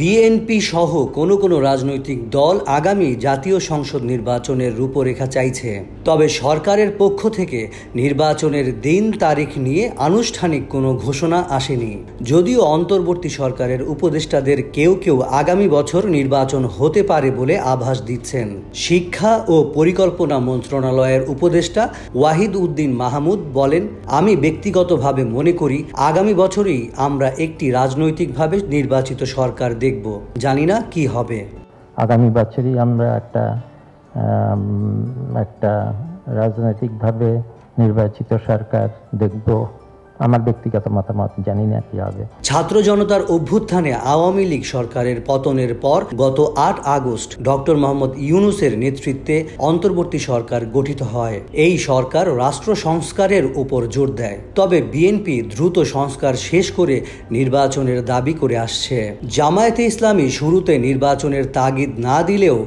BNP সহ কোনো রাজনৈতিক দল আগামী জাতীয় সংসদ নির্বাচনের রূপরেখা চাইছে, তবে সরকারের পক্ষ থেকে নির্বাচনের দিন তারিখ নিয়ে আনুষ্ঠানিক কোনো ঘোষণা আসেনি। যদিও অন্তর্বর্তী সরকারের উপদেষ্টাদের কেউ আগামী বছর নির্বাচন হতে পারে বলে আভাস দিচ্ছেন। শিক্ষা ও পরিকল্পনা মন্ত্রণালয়ের উপদেষ্টা ওয়াহিদ উদ্দিন মাহমুদ বলেন, আমি ব্যক্তিগতভাবে মনে করি আগামী বছরই আমরা একটি রাজনৈতিকভাবে নির্বাচিত সরকার দেখব। জানি না কি হবে। আগামী বছরই আমরা একটা রাজনৈতিকভাবে নির্বাচিত সরকার দেখব। আমার ব্যক্তিগত মতামত, জানি না কি হবে। ছাত্র জনতার অভ্যুত্থানে আওয়ামী লীগ সরকারের পতনের পর গত ৮ আগস্ট ডক্টর মোহাম্মদ ইউনূসের নেতৃত্বে অন্তর্বর্তী সরকার গঠিত হয়। এই সরকার রাষ্ট্র সংস্কারের উপর জোর দেয়, তবে বিএনপি দ্রুত সংস্কার শেষ করে নির্বাচনের দাবি করে আসছে। জামায়াতে ইসলামী শুরুতে নির্বাচনের তাগিদ না দিলেও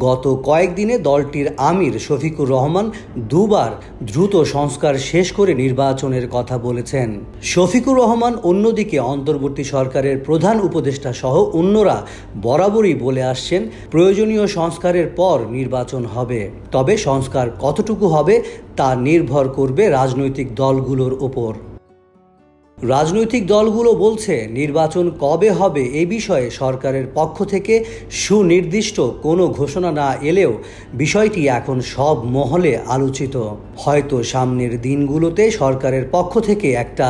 গত কয়েকদিনে দলটির আমির শফিকুর রহমান দুবার দ্রুত সংস্কার শেষ করে নির্বাচনের কথা বলেছেন। শফিকুর রহমান অন্যদিকে অন্তর্বর্তী সরকারের প্রধান উপদেষ্টা সহ অন্যরা বরাবরই বলে আসছেন প্রয়োজনীয় সংস্কারের পর নির্বাচন হবে, তবে সংস্কার কতটুকু হবে তা নির্ভর করবে রাজনৈতিক দলগুলোর উপর। রাজনৈতিক দলগুলো বলছে নির্বাচন কবে হবে এ বিষয়ে সরকারের পক্ষ থেকে সুনির্দিষ্ট কোনো ঘোষণা না এলেও বিষয়টি এখন সব মহলে আলোচিত। হয়তো সামনের দিনগুলোতে সরকারের পক্ষ থেকে একটা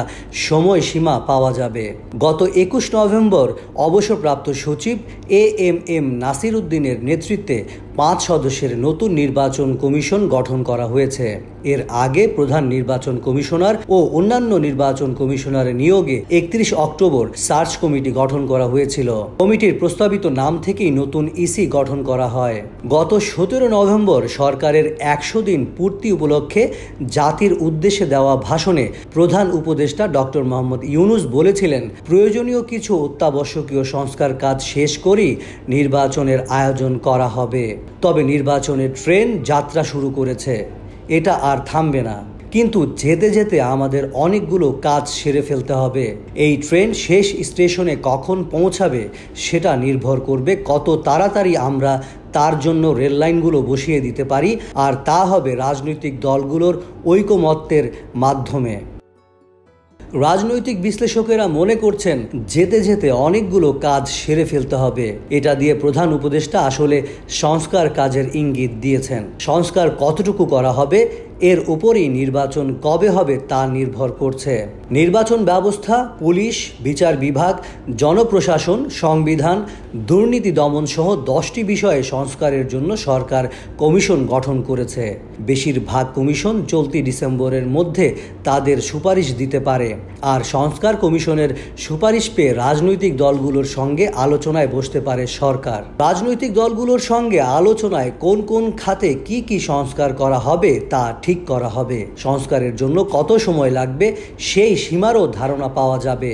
সময়সীমা পাওয়া যাবে। গত ২১ নভেম্বর অবসরপ্রাপ্ত সচিব এএমএম নাসির উদ্দিনের নেতৃত্বে ৫ সদস্যের নতুন নির্বাচন কমিশন গঠন করা হয়েছে। এর আগে প্রধান নির্বাচন কমিশনার ও অন্যান্য নির্বাচন কমিশনার নিয়োগে ৩১ অক্টোবর সার্চ কমিটি গঠন করা হয়েছিল। কমিটির প্রস্তাবিত নাম থেকেই নতুন ইসি গঠন করা হয়। গত ১৭ নভেম্বর সরকারের ১০০ দিন পূর্তি উপলক্ষে জাতির উদ্দেশ্যে দেওয়া ভাষণে প্রধান উপদেষ্টা ডক্টর মোহাম্মদ ইউনূস বলেছিলেন, প্রয়োজনীয় কিছু অত্যাবশ্যকীয় সংস্কার কাজ শেষ করেই নির্বাচনের আয়োজন করা হবে। তবে নির্বাচনের ট্রেন যাত্রা শুরু করেছে, এটা আর থামবে না। কিন্তু যেতে যেতে আমাদের অনেকগুলো কাজ সেরে ফেলতে হবে। এই ট্রেন শেষ স্টেশনে কখন পৌঁছাবে সেটা নির্ভর করবে কত তাড়াতাড়ি আমরা তার জন্য রেললাইনগুলো বসিয়ে দিতে পারি, আর তা হবে রাজনৈতিক দলগুলোর ঐকমত্যের মাধ্যমে। রাজনৈতিক বিশ্লেষকেরা মনে করছেন যেতে যেতে অনেকগুলো কাজ সেরে ফেলতে হবে। এটা দিয়ে প্রধান উপদেষ্টা আসলে সংস্কার কাজের ইঙ্গিত দিয়েছেন। সংস্কার কতটুকু করা হবে এর উপরেই নির্বাচন কবে হবে তা নির্ভর করছে। নির্বাচন ব্যবস্থা, পুলিশ, বিচার বিভাগ, জনপ্রশাসন, সংবিধান, দুর্নীতি দমন সহ 10টি বিষয়ে সংস্কারের জন্য সরকার কমিশন গঠন করেছে। বেশিরভাগ কমিশন চলতি ডিসেম্বরের মধ্যে তাদের সুপারিশ দিতে পারে। আর সংস্কার কমিশনের সুপারিশ পেয়ে রাজনৈতিক দলগুলোর সঙ্গে আলোচনায় বসতে পারে সরকার। রাজনৈতিক দলগুলোর সঙ্গে আলোচনায় কোন কোন খাতে কি সংস্কার করা হবে তা ঠিক করা হবে। সংস্কারের জন্য কত সময় লাগবে সেই সীমারও ধারণা পাওয়া যাবে।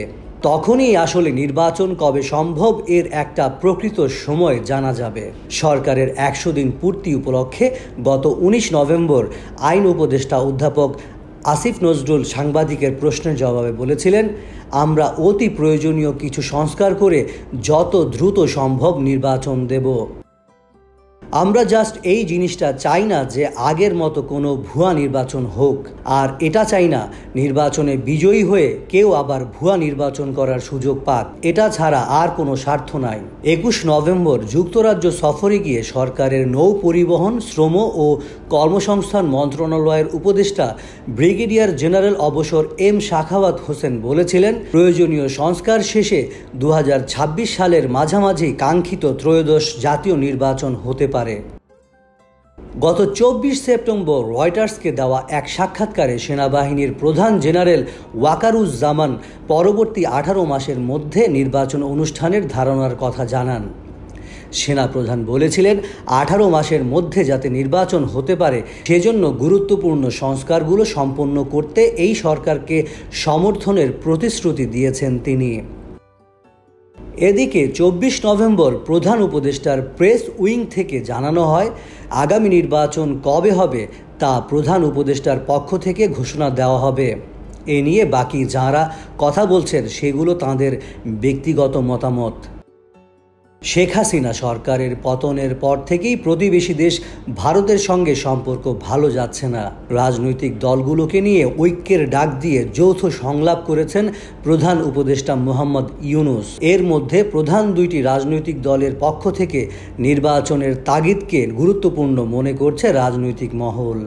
তখনই আসলে নির্বাচন কবে সম্ভব এর একটা প্রকৃত সময় জানা যাবে। সরকারের ১০০ দিন পূর্তি উপলক্ষে গত ১৯ নভেম্বর আইন উপদেষ্টা অধ্যাপক আসিফ নজরুল সাংবাদিকের প্রশ্নের জবাবে বলেছিলেন, আমরা অতি প্রয়োজনীয় কিছু সংস্কার করে যত দ্রুত সম্ভব নির্বাচন দেব। আমরা জাস্ট এই জিনিসটা চাই না যে আগের মতো কোনো ভুয়া নির্বাচন হোক, আর এটা চাই না নির্বাচনে বিজয়ী হয়ে কেউ আবার ভুয়া নির্বাচন করার সুযোগ পাক। এটা ছাড়া আর কোনো স্বার্থ নাই। ২১ নভেম্বর যুক্তরাজ্য সফরে গিয়ে সরকারের নৌ পরিবহন, শ্রম ও কর্মসংস্থান মন্ত্রণালয়ের উপদেষ্টা ব্রিগেডিয়ার জেনারেল অবসর এম সাখাওয়াত হোসেন বলেছিলেন, প্রয়োজনীয় সংস্কার শেষে ২০২৬ সালের মাঝামাঝি কাঙ্ক্ষিত ত্রয়োদশ জাতীয় নির্বাচন হতে পারে। গত ২৪ সেপ্টেম্বর রয়টার্সকে দেওয়া এক সাক্ষাৎকারে সেনাবাহিনীর প্রধান জেনারেল ওয়াকারুজ্জামান পরবর্তী ১৮ মাসের মধ্যে নির্বাচন অনুষ্ঠানের ধারণার কথা জানান। সেনাপ্রধান বলেছিলেন, ১৮ মাসের মধ্যে যাতে নির্বাচন হতে পারে সেজন্য গুরুত্বপূর্ণ সংস্কারগুলো সম্পন্ন করতে এই সরকারকে সমর্থনের প্রতিশ্রুতি দিয়েছেন তিনি। এদিকে ২৪ নভেম্বর প্রধান উপদেষ্টার প্রেস উইং থেকে জানানো হয়, আগামী নির্বাচন কবে হবে তা প্রধান উপদেষ্টার পক্ষ থেকে ঘোষণা দেওয়া হবে। এ নিয়ে বাকি যাঁরা কথা বলছেন সেগুলো তাঁদের ব্যক্তিগত মতামত। শেখ হাসিনা সরকারের পতনের পর থেকেই প্রতিবেশী দেশ ভারতের সঙ্গে সম্পর্ক ভালো যাচ্ছে না। রাজনৈতিক দলগুলোকে নিয়ে ঐক্যের ডাক দিয়ে যৌথ সংলাপ করেছেন প্রধান উপদেষ্টা মোহাম্মদ ইউনূস। এর মধ্যে প্রধান দুইটি রাজনৈতিক দলের পক্ষ থেকে নির্বাচনের তাগিদকে গুরুত্বপূর্ণ মনে করছে রাজনৈতিক মহল।